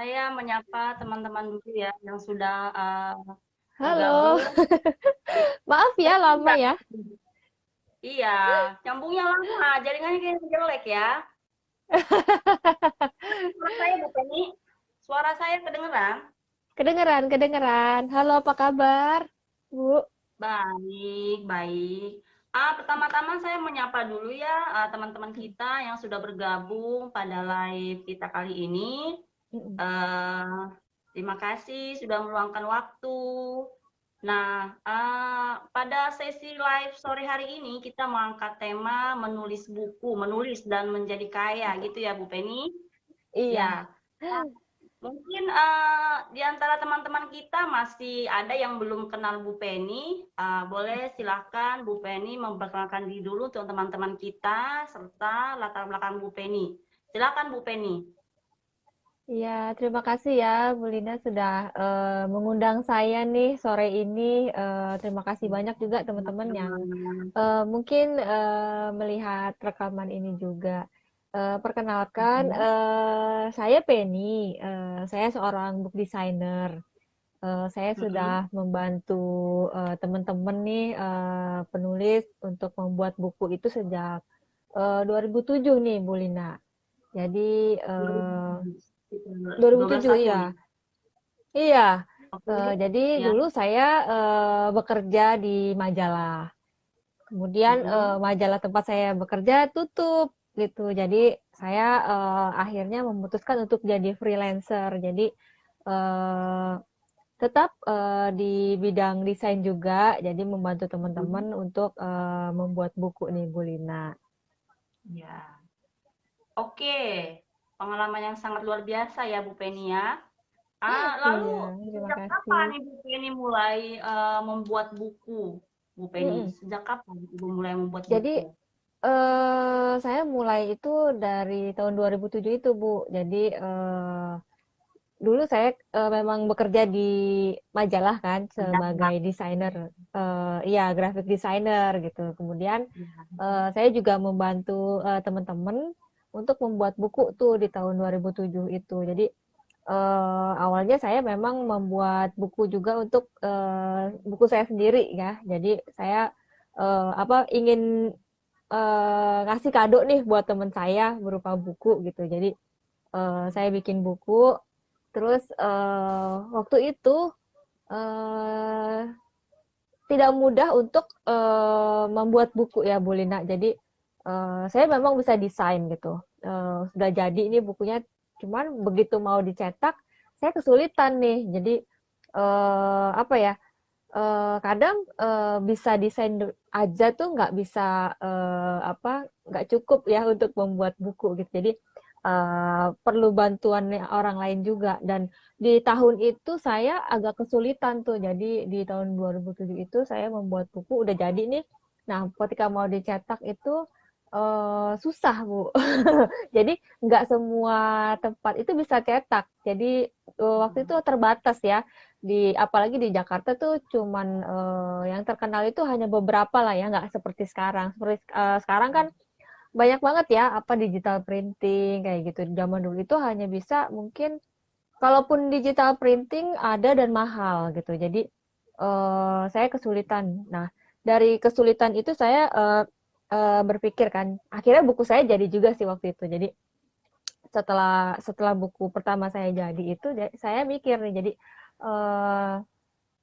Saya menyapa teman-teman dulu ya yang sudah Halo, bergabung. Jadi, maaf ya lama iya, ya. iya, nyambungnya lama, jaringannya kayaknya jelek ya. Suara saya Bu Penny, suara saya kedengeran? Kedengeran, kedengeran. Halo, apa kabar, Bu? Baik, baik. Pertama-tama saya menyapa dulu ya teman-teman kita yang sudah bergabung pada live kita kali ini. Mm-mm. Eh, Terima kasih sudah meluangkan waktu. Nah, pada sesi live sore hari ini kita mengangkat tema menulis buku, menulis dan menjadi kaya gitu ya Bu Penny. Iya. Ya, mungkin di antara teman-teman kita masih ada yang belum kenal Bu Penny. Boleh silahkan Bu Penny memperkenalkan diri dulu untuk teman-teman kita serta latar belakang Bu Penny. Silakan Bu Penny. Iya, terima kasih ya Bu Lina sudah mengundang saya nih sore ini. Terima kasih banyak juga teman-teman yang Sama-sama. mungkin melihat rekaman ini juga. Perkenalkan, saya Penny. Saya seorang book designer. Saya sudah Mm-mm. membantu teman-teman nih penulis untuk membuat buku itu sejak 2007 nih Bu Lina. Jadi 2007 2021 iya. nih. Iya. Oke. Jadi Ya. dulu saya bekerja di majalah. Kemudian Mm-mm. majalah tempat saya bekerja tutup gitu. Jadi saya akhirnya memutuskan untuk jadi freelancer. Jadi eh, tetap di bidang desain juga, jadi membantu teman-teman Mm. untuk membuat buku nih Bu Lina. Ya. Oke. Pengalaman yang sangat luar biasa ya Bu Penny ya. Iya, Lalu terima sejak kasih. kapan Ibu Penny mulai membuat buku? Bu Penny, Mm-mm. sejak kapan Ibu mulai membuat Jadi buku? saya mulai itu dari tahun 2007 itu Bu. Jadi dulu saya memang bekerja di majalah kan Sejak sebagai desainer, iya graphic designer gitu. Kemudian ya. saya juga membantu teman-teman untuk membuat buku tuh di tahun 2007 itu. Jadi awalnya saya memang membuat buku juga untuk buku saya sendiri ya. Jadi saya apa ingin ngasih kado nih buat teman saya berupa buku gitu. Jadi saya bikin buku. Terus waktu itu eh, tidak mudah untuk membuat buku ya Bu Lina. Jadi saya memang bisa desain gitu. Sudah jadi ini bukunya, cuman begitu mau dicetak saya kesulitan nih. Jadi apa ya? Kadang bisa desain aja tuh nggak bisa apa nggak cukup ya untuk membuat buku gitu. Jadi perlu bantuan orang lain juga. Dan di tahun itu saya agak kesulitan tuh. Jadi di tahun 2007 itu saya membuat buku udah jadi nih. Nah, ketika mau dicetak itu susah, Bu. Jadi nggak semua tempat itu bisa cetak. Jadi waktu itu terbatas ya. Apalagi di Jakarta tuh cuman yang terkenal itu hanya beberapa lah ya, nggak seperti sekarang. Seperti sekarang kan banyak banget ya apa digital printing kayak gitu. Zaman dulu itu hanya bisa mungkin kalaupun digital printing ada dan mahal gitu. Jadi saya kesulitan. Nah, dari kesulitan itu saya berpikir kan, akhirnya buku saya jadi juga sih waktu itu. Jadi setelah setelah buku pertama saya jadi itu, saya mikir nih, jadi eh,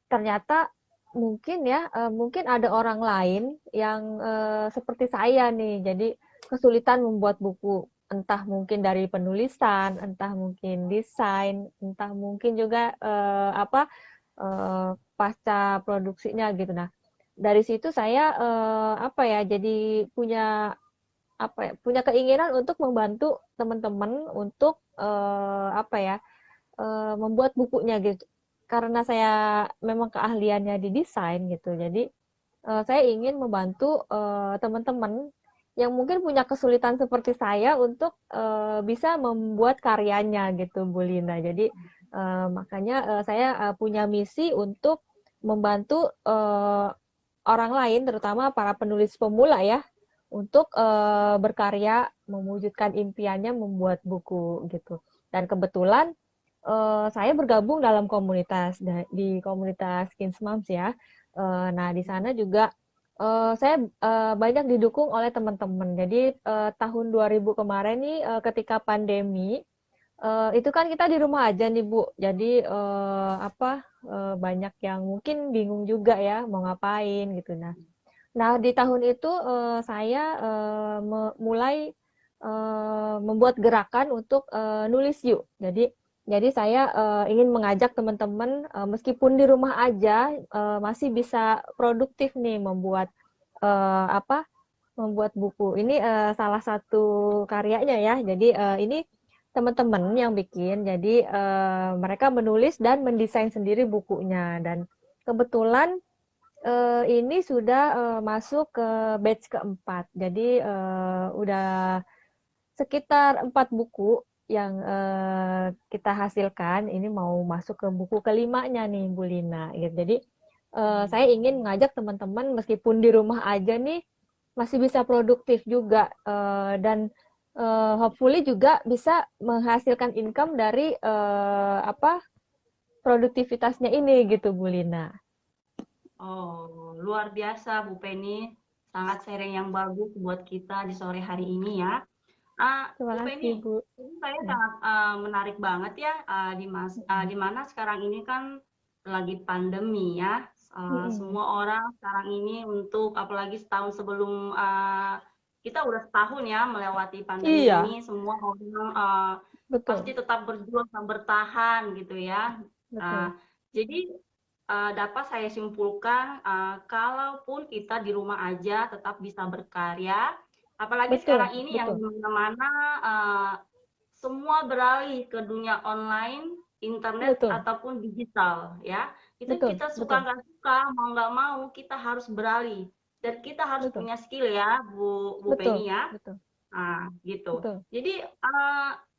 ternyata mungkin ya, mungkin ada orang lain yang seperti saya nih, jadi kesulitan membuat buku, entah mungkin dari penulisan, entah mungkin desain, entah mungkin juga apa pasca produksinya gitu. Nah, dari situ saya apa ya, jadi punya apa ya, punya keinginan untuk membantu teman-teman untuk apa ya, membuat bukunya gitu. Karena saya memang keahliannya di desain gitu. Jadi saya ingin membantu teman-teman yang mungkin punya kesulitan seperti saya untuk bisa membuat karyanya gitu, Bu Lina. Jadi makanya saya punya misi untuk membantu orang lain, terutama para penulis pemula ya, untuk berkarya mewujudkan impiannya membuat buku gitu. Dan kebetulan saya bergabung dalam komunitas di komunitas Kins Moms ya. Nah, di sana juga saya banyak didukung oleh teman-teman. Jadi tahun 2000 kemarin nih ketika pandemi itu kan kita di rumah aja nih Bu. Jadi banyak yang mungkin bingung juga ya mau ngapain gitu. Nah, di tahun itu saya mulai membuat gerakan untuk nulis yuk. Jadi saya ingin mengajak teman-teman meskipun di rumah aja masih bisa produktif nih eh, apa membuat buku. Ini salah satu karyanya ya. Jadi ini teman-teman yang bikin. Jadi mereka menulis dan mendesain sendiri bukunya dan kebetulan ini sudah masuk ke batch keempat. Jadi udah sekitar 4 buku yang kita hasilkan. Ini mau masuk ke buku kelimanya nih, Bu Lina. Gitu. Jadi saya ingin mengajak teman-teman meskipun di rumah aja nih masih bisa produktif juga dan hopefully juga bisa menghasilkan income dari produktivitasnya ini gitu, Bu Lina. Oh, luar biasa Bu Penny. Sangat sharing yang bagus buat kita di sore hari ini ya. Terima Bu kasih, Penny, Bu. ini saya Hmm. sangat menarik banget ya di mana sekarang ini kan lagi pandemi ya. Mm-mm. Semua orang sekarang ini untuk apalagi setahun sebelum kita udah setahun ya melewati pandemi Iya, ini, semua orang pasti betul, tetap berjuang dan bertahan gitu ya. Uh, betul, jadi dapat saya simpulkan kalaupun kita di rumah aja tetap bisa berkarya. Apalagi betul, sekarang ini yang betul, di mana-mana semua beralih ke dunia online, internet betul, ataupun digital ya. Itu betul, kita suka betul, nggak suka, mau nggak mau kita harus beralih. Dan kita harus betul, punya skill ya, Bu betul, Penny ya. betul, Nah, gitu. betul. Jadi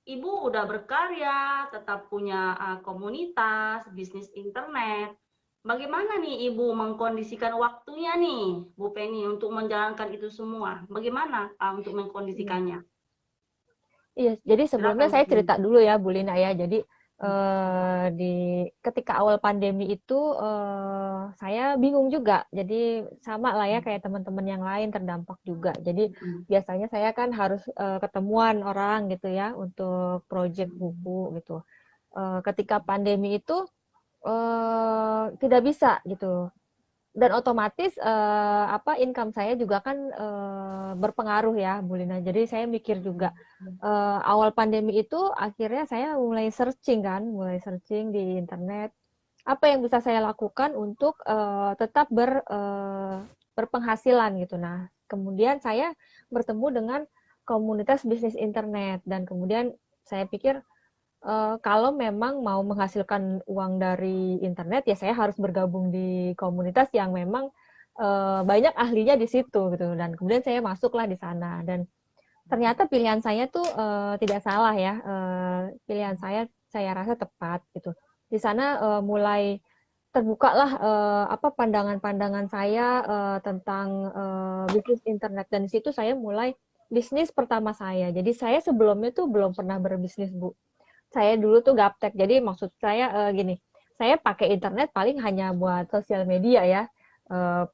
Ibu udah berkarya, tetap punya komunitas, bisnis internet. Bagaimana nih Ibu mengkondisikan waktunya nih, Bu Penny, untuk menjalankan itu semua? Bagaimana untuk Iya. mengkondisikannya? Iya, jadi sebelumnya Silakan Bu saya Penny. cerita dulu ya, Bu Lina ya. Jadi ketika awal pandemi itu saya bingung juga. Jadi sama lah ya kayak teman-teman yang lain terdampak juga. Jadi biasanya saya kan harus ketemuan orang gitu ya untuk project buku gitu. Ketika pandemi itu tidak bisa gitu dan otomatis income saya juga kan berpengaruh ya Bu Lina. Jadi saya mikir juga awal pandemi itu akhirnya saya mulai searching di internet apa yang bisa saya lakukan untuk tetap berpenghasilan gitu. Nah, kemudian saya bertemu dengan komunitas bisnis internet dan kemudian saya pikir kalau memang mau menghasilkan uang dari internet ya saya harus bergabung di komunitas yang memang banyak ahlinya di situ gitu dan kemudian saya masuklah di sana dan ternyata pilihan saya tuh tidak salah ya pilihan saya rasa tepat gitu di sana mulai terbukalah pandangan-pandangan saya tentang bisnis internet dan di situ saya mulai bisnis pertama saya jadi saya sebelumnya tuh belum pernah berbisnis Bu saya dulu tuh gaptek. Jadi maksud saya gini, saya pakai internet paling hanya buat sosial media ya,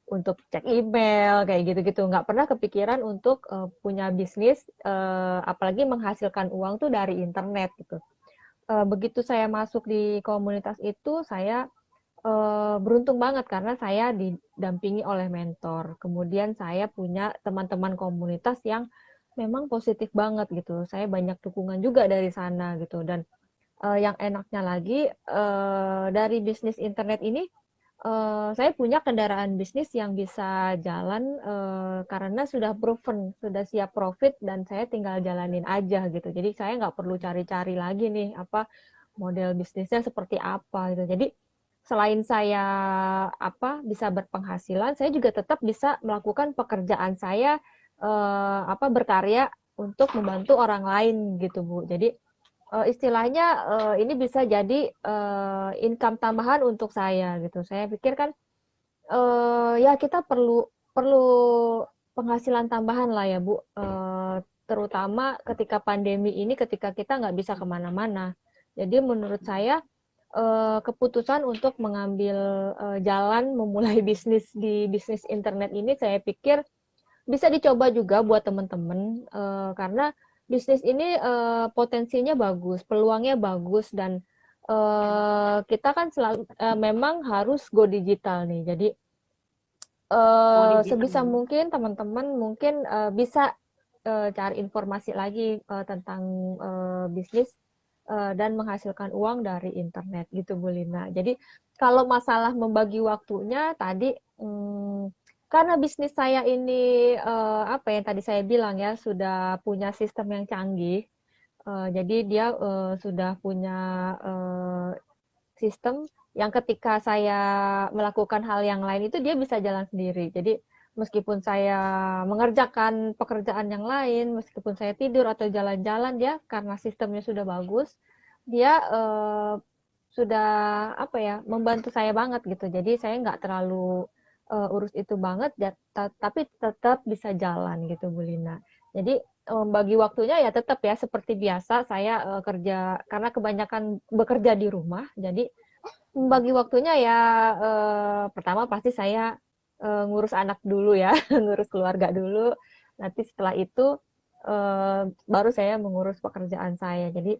untuk cek email kayak gitu-gitu. Nggak pernah kepikiran untuk punya bisnis, apalagi menghasilkan uang tuh dari internet gitu. Begitu saya masuk di komunitas itu, saya beruntung banget karena saya didampingi oleh mentor. Kemudian saya punya teman-teman komunitas yang memang positif banget gitu. Saya banyak dukungan juga dari sana gitu dan yang enaknya lagi dari bisnis internet ini saya punya kendaraan bisnis yang bisa jalan karena sudah proven, sudah siap profit dan saya tinggal jalanin aja gitu. Jadi saya nggak perlu cari-cari lagi nih apa model bisnisnya seperti apa gitu. Jadi selain saya bisa berpenghasilan, saya juga tetap bisa melakukan pekerjaan saya berkarya untuk membantu orang lain gitu Bu. Jadi istilahnya ini bisa jadi income tambahan untuk saya gitu. Saya pikir kan ya kita perlu perlu penghasilan tambahan lah ya Bu, terutama ketika pandemi ini, ketika kita nggak bisa kemana-mana. Jadi menurut saya keputusan untuk mengambil jalan memulai bisnis di bisnis internet ini saya pikir bisa dicoba juga buat teman-teman karena bisnis ini potensinya bagus, peluangnya bagus dan kita kan selalu memang harus go digital nih. Jadi Mau digital. sebisa mungkin teman-teman mungkin bisa cari informasi lagi tentang bisnis dan menghasilkan uang dari internet gitu Bu Lina. Jadi kalau masalah membagi waktunya tadi karena bisnis saya ini apa yang tadi saya bilang ya sudah punya sistem yang canggih. Jadi dia sudah punya eh, sistem yang ketika saya melakukan hal yang lain itu dia bisa jalan sendiri. Jadi meskipun saya mengerjakan pekerjaan yang lain, meskipun saya tidur atau jalan-jalan dia karena sistemnya sudah bagus, dia sudah apa ya membantu saya banget gitu. Jadi saya nggak terlalu urus itu banget, tapi tetap bisa jalan gitu Bu Lina. Jadi bagi waktunya ya tetap ya seperti biasa saya kerja karena kebanyakan bekerja di rumah. Jadi bagi waktunya ya pertama pasti saya ngurus anak dulu ya, ngurus keluarga dulu. Nanti setelah itu baru saya mengurus pekerjaan saya. Jadi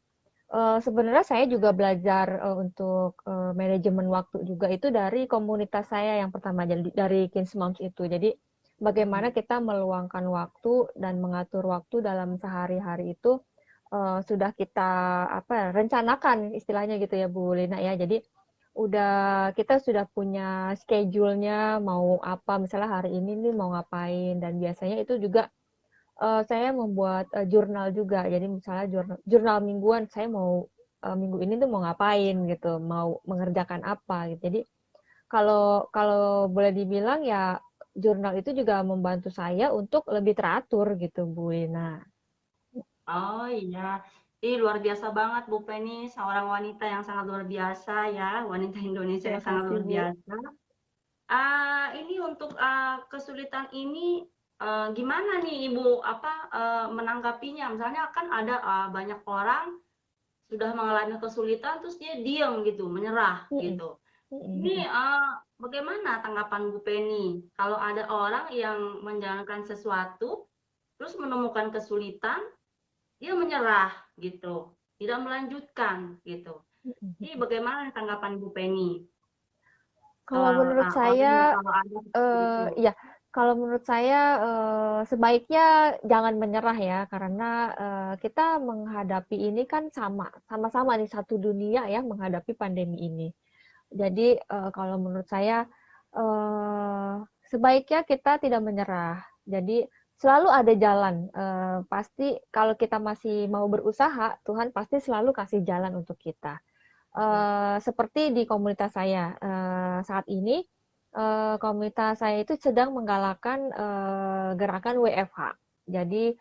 sebenarnya saya juga belajar untuk manajemen waktu juga itu dari komunitas saya yang pertama dari Kins Moms itu. Jadi bagaimana kita meluangkan waktu dan mengatur waktu dalam sehari-hari itu sudah kita apa rencanakan istilahnya gitu ya Bu Lina ya. Jadi kita sudah punya schedule-nya mau apa misalnya hari ini nih mau ngapain dan biasanya itu juga saya membuat jurnal juga. Jadi misalnya jurnal mingguan saya mau minggu ini tuh mau ngapain gitu, mau mengerjakan apa gitu. Jadi kalau kalau boleh dibilang ya jurnal itu juga membantu saya untuk lebih teratur gitu Bu Lina. Oh iya, ih luar biasa banget Bu Penny, seorang wanita yang sangat luar biasa ya, wanita Indonesia Terima yang sangat kasih luar Bu. biasa. Ini untuk kesulitan ini gimana nih Ibu apa menanggapinya? Misalnya kan ada banyak orang sudah mengalami kesulitan terus dia diam gitu, menyerah Mm-mm. gitu. Ini Mm-mm. bagaimana tanggapan Bu Penny kalau ada orang yang menjalankan sesuatu terus menemukan kesulitan dia menyerah gitu, tidak melanjutkan gitu. Ini bagaimana tanggapan Bu Penny? Kalau menurut Orang yang saya kalau ada seperti itu. Ya, kalau menurut saya sebaiknya jangan menyerah ya, karena kita menghadapi ini kan sama-sama nih satu dunia ya menghadapi pandemi ini. Jadi kalau menurut saya eh, sebaiknya kita tidak menyerah. Jadi selalu ada jalan. Pasti kalau kita masih mau berusaha, Tuhan pasti selalu kasih jalan untuk kita. Seperti di komunitas saya saat ini komunitas saya itu sedang menggalakkan gerakan WFH. Jadi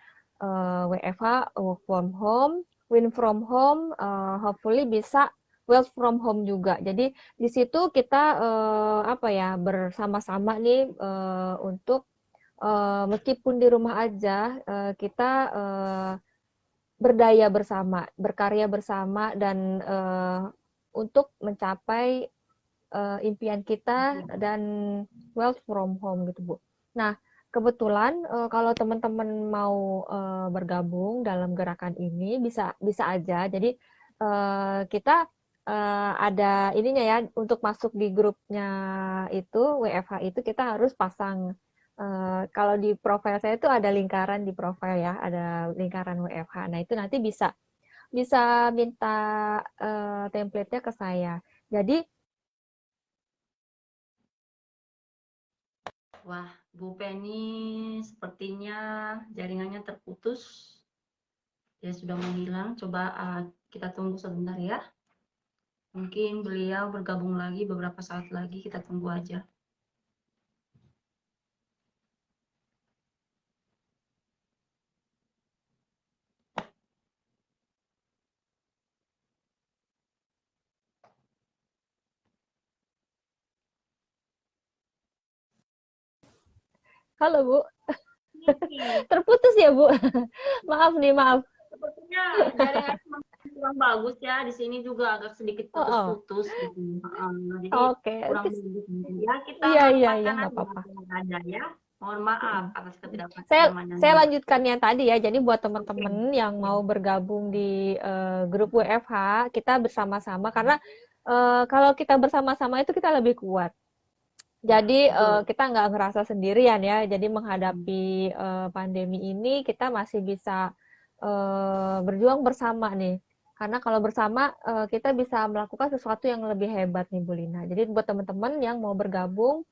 WFH work from home, win from home, hopefully bisa work from home juga. Jadi di situ kita apa ya bersama-sama nih untuk meskipun di rumah aja kita berdaya bersama, berkarya bersama dan untuk mencapai impian kita dan wealth from home gitu Bu. Nah kebetulan kalau teman-teman mau bergabung dalam gerakan ini bisa bisa aja. Jadi kita ada ininya ya untuk masuk di grupnya itu WFH itu kita harus pasang kalau di profil saya itu ada lingkaran di profil ya, ada lingkaran WFH. Nah itu nanti bisa bisa minta template-nya ke saya. Jadi Wah, Bu Penny sepertinya jaringannya terputus. Dia sudah menghilang. Coba kita tunggu sebentar ya. Mungkin beliau bergabung lagi beberapa saat lagi. Kita tunggu aja. halo Bu, Ini terputus ya Bu. Maaf nih, maaf. sepertinya jaringannya kurang bagus ya. Di sini juga agak sedikit Oh, oh. putus-putus gitu. Jadi Oke. kurang bagus. Ya kita Iya, iya, iya, manfaatkan nggak aja apa-apa. apa yang ada ya. Mohon maaf Mm-mm. atas Saya saya ketidakpahaman. lanjutkan yang tadi ya. Jadi buat Oke. teman-teman yang mau bergabung di grup WFH, kita bersama-sama karena kalau kita bersama-sama itu kita lebih kuat. Ya, Jadi betul. kita nggak ngerasa sendirian ya. Jadi menghadapi pandemi ini kita masih bisa berjuang bersama nih. Karena kalau bersama kita bisa melakukan sesuatu yang lebih hebat nih Bu Lina. Jadi buat teman-teman yang mau bergabung,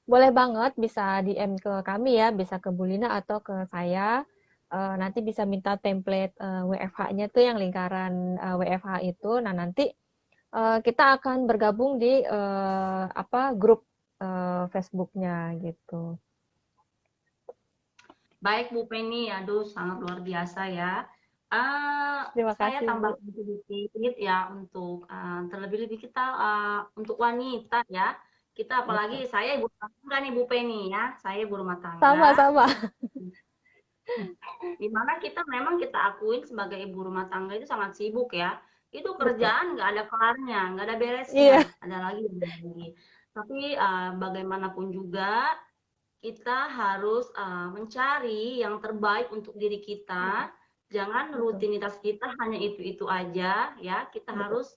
boleh banget bisa DM ke kami ya, bisa ke Bu Lina atau ke saya. Nanti bisa minta template WFH-nya tuh yang lingkaran WFH itu. Nah nanti kita akan bergabung di apa grup Facebook-nya gitu. Baik Bu Penny, aduh sangat luar biasa ya. Terima Saya kasih Bu. tambahkan sedikit ya untuk terlebih-lebih kita untuk wanita ya. Kita Betul. apalagi saya ibu rumah tangga nih Bu Penny ya. Saya ibu rumah tangga. Sama-sama. Di mana kita memang kita akuin sebagai ibu rumah tangga itu sangat sibuk ya. Itu Betul. kerjaan nggak ada kelarnya, nggak ada beresnya. Iya, Ada lagi. Tapi bagaimanapun juga kita harus mencari yang terbaik untuk diri kita. Jangan betul. rutinitas kita hanya itu-itu aja ya. Kita Betul. harus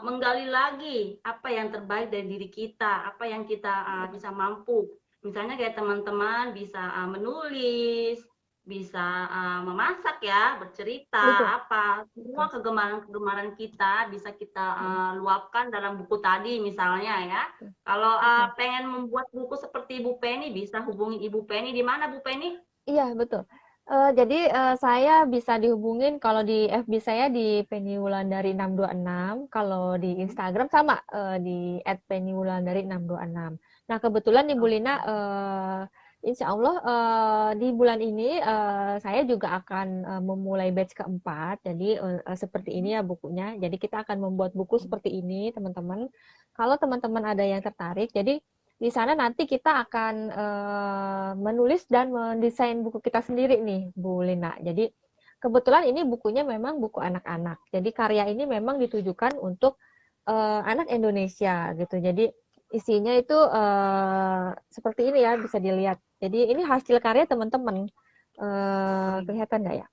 menggali lagi apa yang terbaik dari diri kita, apa yang kita bisa mampu. Misalnya kayak teman-teman bisa menulis, bisa memasak ya, bercerita, Betul. apa semua Betul. kegemaran-kegemaran kita bisa kita Mm, luapkan dalam buku tadi misalnya ya. betul. Kalau Betul. pengen membuat buku seperti Ibu Penny, bisa hubungi Ibu Penny. Di mana Bu Penny? Iya, betul. Jadi saya bisa dihubungin kalau di FB saya di Penny Wulandari 626, kalau di Instagram sama di @pennywulandari626. Nah, kebetulan di Bulina Insya Allah di bulan ini saya juga akan memulai batch keempat. Jadi seperti ini ya bukunya. Jadi kita akan membuat buku seperti ini, teman-teman. Kalau teman-teman ada yang tertarik, jadi di sana nanti kita akan menulis dan mendesain buku kita sendiri nih, Bu Lina. Jadi kebetulan ini bukunya memang buku anak-anak. Jadi karya ini memang ditujukan untuk anak Indonesia gitu. Jadi isinya itu seperti ini ya, bisa dilihat. Jadi ini hasil karya teman-teman. Kelihatan nggak ya?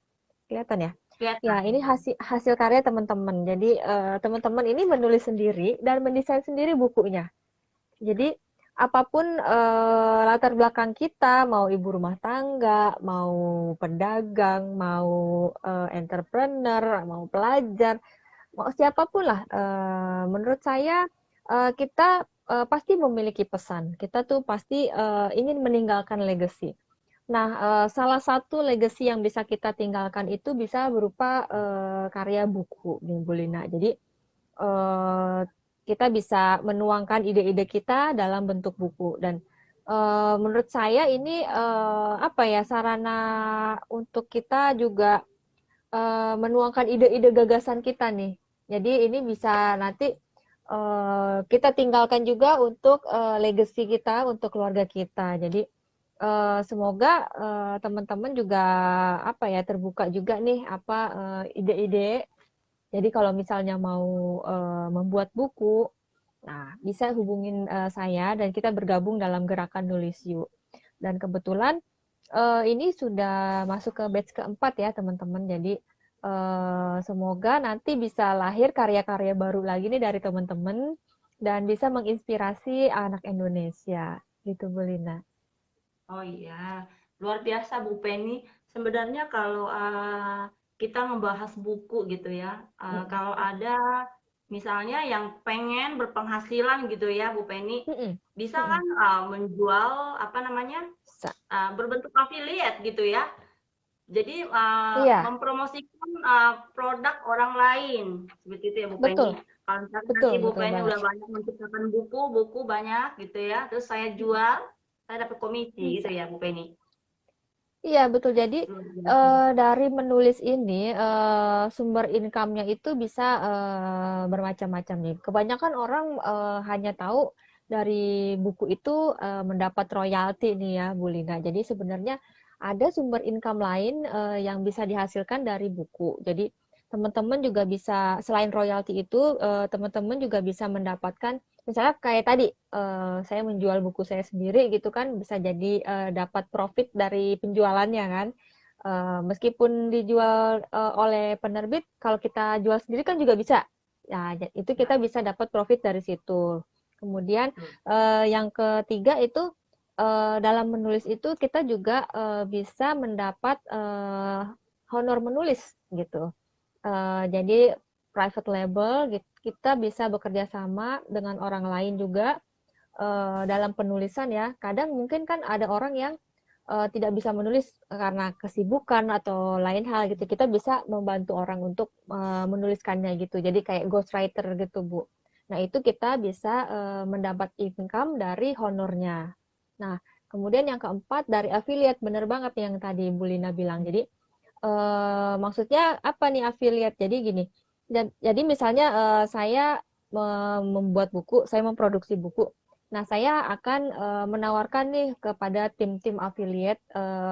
Kelihatan ya? Ya, Kelihatan. ini hasil hasil karya teman-teman. Jadi teman-teman ini menulis sendiri dan mendesain sendiri bukunya. Jadi apapun latar belakang kita, mau ibu rumah tangga, mau pedagang, mau entrepreneur, mau pelajar, mau siapapun lah, menurut saya kita pasti memiliki pesan. Kita tuh pasti ingin meninggalkan legacy. Nah, salah satu legacy yang bisa kita tinggalkan itu bisa berupa karya buku, nih Bu Lina. Jadi eh, kita bisa menuangkan ide-ide kita dalam bentuk buku dan menurut saya ini apa ya sarana untuk kita juga menuangkan ide-ide gagasan kita nih. Jadi ini bisa nanti kita tinggalkan juga untuk legacy kita, untuk keluarga kita. Jadi semoga teman-teman juga apa ya terbuka juga nih apa ide-ide. Jadi kalau misalnya mau membuat buku, nah bisa hubungin saya dan kita bergabung dalam gerakan nulis yuk. Dan kebetulan ini sudah masuk ke batch keempat ya teman-teman. Jadi semoga nanti bisa lahir karya-karya baru lagi nih dari teman-teman dan bisa menginspirasi anak Indonesia. Gitu Bu Lina. Oh iya, luar biasa Bu Penny. Sebenarnya kalau kita ngebahas buku gitu ya, Mm-mm. kalau ada misalnya yang pengen berpenghasilan gitu ya Bu Penny, Mm-mm. bisa Mm-mm. kan menjual apa namanya berbentuk affiliate gitu ya. Jadi Iya, mempromosikan produk orang lain seperti itu ya Bu Penny. betul, Kalau misalkan betul, nanti Bu betul Penny banget. udah banyak menciptakan buku banyak gitu ya, terus saya jual, saya dapat komisi gitu Bisa. ya Bu Penny. Iya, betul. Jadi Luar biasa. dari menulis ini sumber income-nya itu bisa bermacam-macam nih. Kebanyakan orang hanya tahu dari buku itu mendapat royalti nih ya, Bu Lina. Jadi sebenarnya ada sumber income lain yang bisa dihasilkan dari buku. Jadi teman-teman juga bisa selain royalti itu teman-teman juga bisa mendapatkan misalnya kayak tadi saya menjual buku saya sendiri gitu kan bisa jadi dapat profit dari penjualannya kan. Meskipun dijual oleh penerbit, kalau kita jual sendiri kan juga bisa. Nah, itu Ya, kita bisa dapat profit dari situ. Kemudian betul. yang ketiga itu dalam menulis itu kita juga bisa mendapat honor menulis gitu. Jadi private label kita bisa bekerja sama dengan orang lain juga dalam penulisan ya. Kadang mungkin kan ada orang yang tidak bisa menulis karena kesibukan atau lain hal gitu. Kita bisa membantu orang untuk menuliskannya gitu. Jadi kayak ghostwriter gitu, Bu. Nah, itu kita bisa mendapat income dari honornya. Nah, kemudian yang keempat dari affiliate, bener banget yang tadi Bu Lina bilang. Jadi maksudnya apa nih affiliate? Jadi gini, jadi misalnya saya membuat buku, saya memproduksi buku. Nah, saya akan menawarkan nih kepada tim-tim affiliate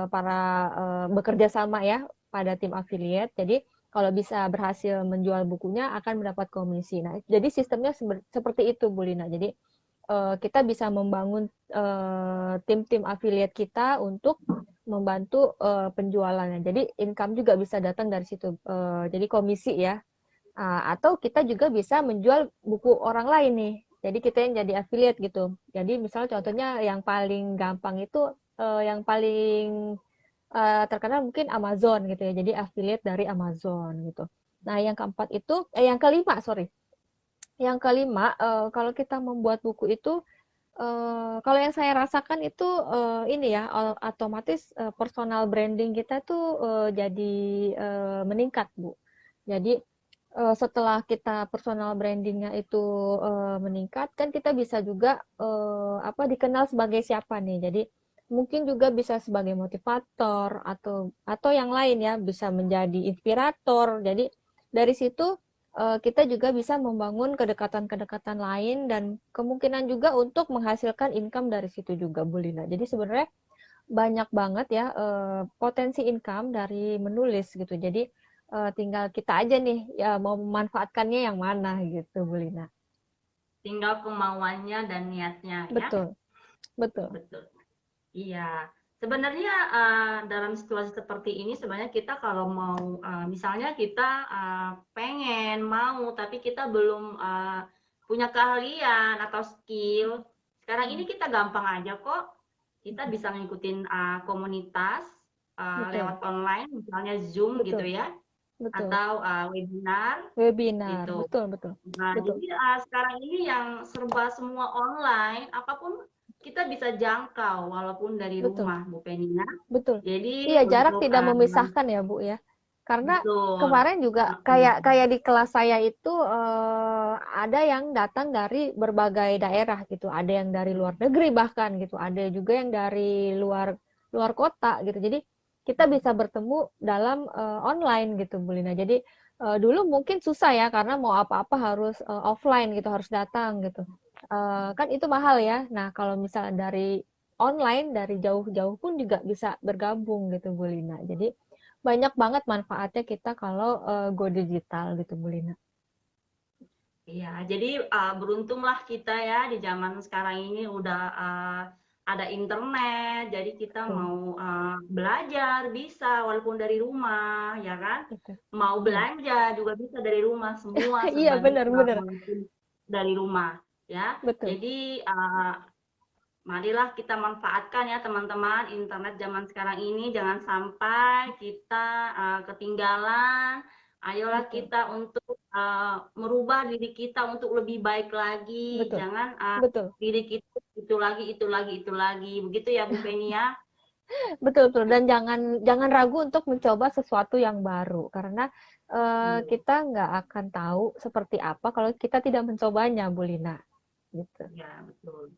para bekerja sama ya pada tim affiliate. Jadi kalau bisa berhasil menjual bukunya akan mendapat komisi. Nah, jadi sistemnya seperti itu, Bu Lina. Jadi kita bisa membangun tim-tim affiliate kita untuk membantu penjualannya. Jadi income juga bisa datang dari situ. Jadi komisi ya. Atau kita juga bisa menjual buku orang lain nih. Jadi kita yang jadi affiliate gitu. Jadi misalnya contohnya yang paling gampang itu yang paling terkenal mungkin Amazon gitu ya. Jadi affiliate dari Amazon gitu. Nah, yang keempat itu yang kelima, sorry. Yang kelima, kalau kita membuat buku itu kalau yang saya rasakan itu ini ya otomatis personal branding kita tuh jadi meningkat, Bu. Jadi setelah kita personal brandingnya itu meningkat, kan kita bisa juga apa dikenal sebagai siapa nih. Jadi mungkin juga bisa sebagai motivator atau yang lain ya, bisa menjadi inspirator. Jadi dari situ kita juga bisa membangun kedekatan-kedekatan lain dan kemungkinan juga untuk menghasilkan income dari situ juga, Bu Lina. Jadi sebenarnya banyak banget ya potensi income dari menulis gitu. Jadi tinggal kita aja nih ya mau memanfaatkannya yang mana gitu, Bu Lina. Tinggal kemauannya dan niatnya ya. Betul, betul, Betul. Iya. Sebenarnya dalam situasi seperti ini sebenarnya kita kalau mau misalnya kita pengen mau tapi kita belum punya keahlian atau skill. Sekarang ini kita gampang aja kok. Kita bisa ngikutin komunitas betul, lewat online misalnya Zoom gitu betul, ya betul. atau webinar Webinar, gitu. betul, betul, Nah, betul, jadi sekarang ini yang serba semua online, apapun kita bisa jangkau walaupun dari betul. rumah, Bu Penina. Betul. Jadi Iya, jarak untuk tidak memisahkan ya, Bu ya. Karena betul, kemarin juga mm, kayak di kelas saya itu ada yang datang dari berbagai daerah gitu. Ada yang dari luar negeri bahkan gitu. Ada juga yang dari luar luar kota gitu. Jadi kita bisa bertemu dalam online gitu, Bu Lina. Jadi dulu mungkin susah ya karena mau apa-apa harus offline gitu, harus datang gitu. Kan itu mahal ya. Nah, kalau misalnya dari online dari jauh-jauh pun juga bisa bergabung gitu Bu Lina. Jadi banyak banget manfaatnya kita kalau go digital gitu Bu Lina. iya. Jadi beruntunglah kita ya di zaman sekarang ini udah ada internet, jadi kita Betul, mau belajar bisa walaupun dari rumah, ya kan? betul. Mau Iya. belanja juga bisa dari rumah, semua Iya serba bisa benar-benar. walaupun dari rumah, ya. Betul. Jadi marilah kita manfaatkan ya teman-teman internet zaman sekarang ini jangan sampai kita ketinggalan. Ayolah Betul. kita untuk merubah diri kita untuk lebih baik lagi. Betul. Jangan Betul. diri kita itu lagi, itu lagi, itu lagi. Begitu ya Bu Penny ya. Betul, betul. Dan jangan jangan ragu untuk mencoba sesuatu yang baru karena Iya, kita nggak akan tahu seperti apa kalau kita tidak mencobanya, Bu Lina. Gitu. iya, betul.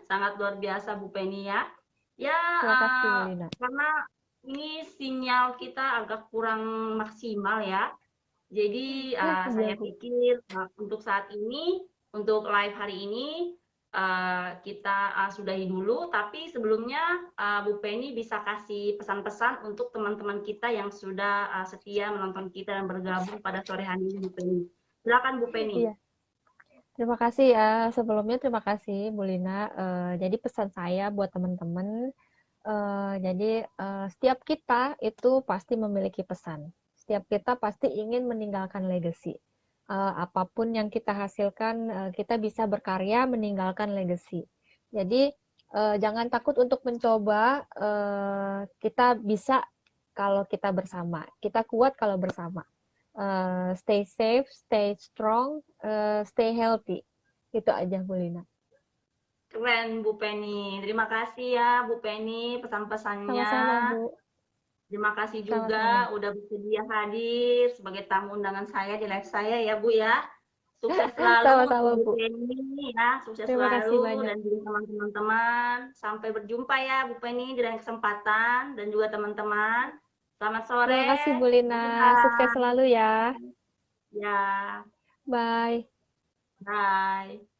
Sangat luar biasa Bu Penny ya. Ya, Terima kasih, Bu Lina. karena ini sinyal kita agak kurang maksimal ya. Jadi Iya, saya Bu. pikir untuk saat ini, untuk live hari ini kita sudahi dulu, tapi sebelumnya Bu Penny bisa kasih pesan-pesan untuk teman-teman kita yang sudah setia menonton kita dan bergabung pada sore hari ini, Bu Penny. Silakan Bu Penny. Iya, terima kasih ya. Sebelumnya terima kasih Bu Lina. Jadi pesan saya buat teman-teman, jadi setiap kita itu pasti memiliki pesan. Setiap kita pasti ingin meninggalkan legacy. Apapun yang kita hasilkan, kita bisa berkarya meninggalkan legacy. Jadi jangan takut untuk mencoba. Kita bisa kalau kita bersama. Kita kuat kalau bersama. Stay safe, stay strong, stay healthy. Itu aja Bu Lina. Keren Bu Penny. Terima kasih ya Bu Penny pesan-pesannya. Sama-sama Bu. Terima kasih Sama-sama. juga udah bersedia hadir sebagai tamu undangan saya di live saya ya Bu ya. Sukses selalu untuk Sama-sama Bu Bu. Penny ya, sukses Terima kasih selalu banyak. dan juga teman-teman. Sampai berjumpa ya Bu Penny di lain kesempatan dan juga teman-teman. Selamat Terima sore. kasih Bu Lina. Sukses Tuhan. selalu ya. Ya, Bye. bye.